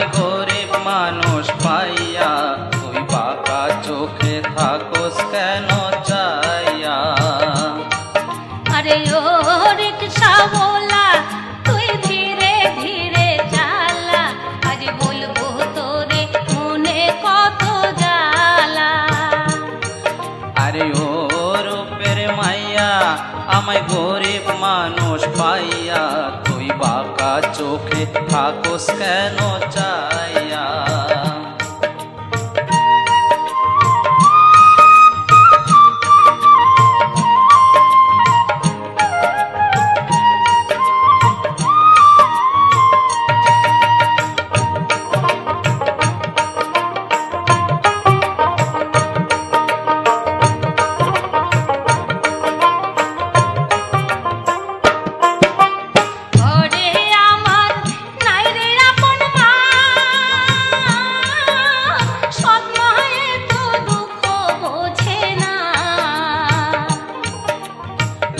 আমায় গরিব মানুষ পাইয়া তুই বাঁকা চোখে থাকোস কেন চাইয়া। আরে ও রিকশাওয়ালা তুই ধীরে ধীরে চালা, আজ বলবো তোরে মনে কত জ্বালা। আরে ও রূপের মাইয়া আমায় গরিব মানুষ পাইয়া তুই বাঁকা চোখে থাকোস কেন চাইয়া।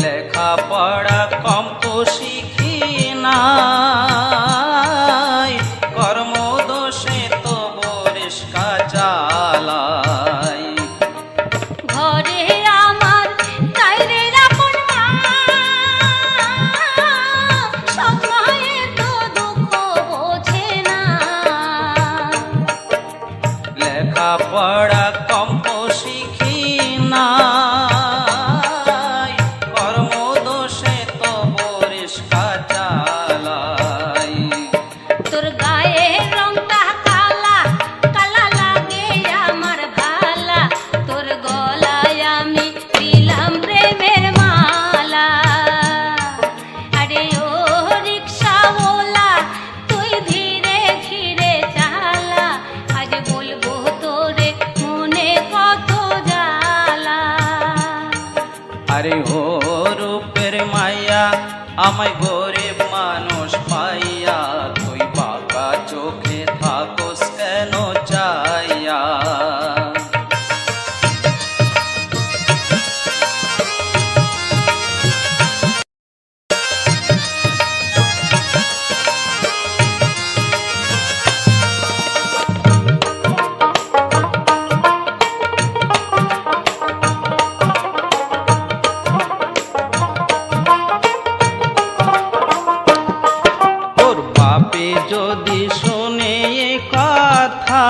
লেখাপড়া কম তো শিখি নাই, কর্মদোষে তো বরিষ্কা চালাই। ঘরে আমার নাই রে আপন মা, সব মায়ে তো দুঃখ বোঝে না। লেখাপড়া কম তো শিখি না, তোর গায়ের রংটা কালা কালা লাগে আমার ভালা, তোর গলায় আমি দিলাম প্রেমের মালা। আরে ও রিকশাওয়ালা তুই ধীরে ধীরে চালা, আজ বলবো তোরে মনে কত জ্বালা। আরে ও রূপের মাইয়া আমায় গরিব মানুষ পাইয়া তুই বাঁকা চোখে থাকোস কেন চাইয়া। বাপে যদি শোনে এ কথা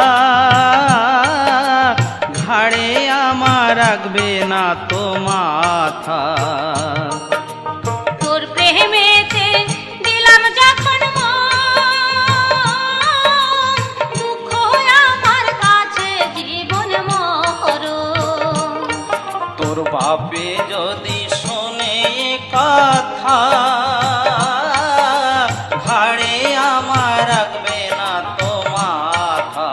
ঘাড়ে আমার রাখবে না তো মাথা। তোর প্রেমেতে দিলাম যখন দুঃখ আমার কাছে জীবন মরণ। তোর বাপে যদি শোনে এ কথা ঘাড়ে আমার রাখবে না তো মাথা।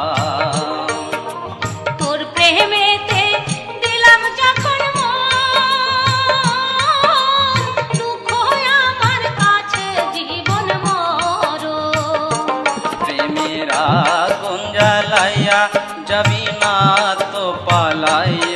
তোর প্রেমেতে দিলাম যখন দুঃখ আমার কাছে জীবন মরণ। প্রেমের আগুন জ্বালাইয়া যাবি না তো পালাইয়া।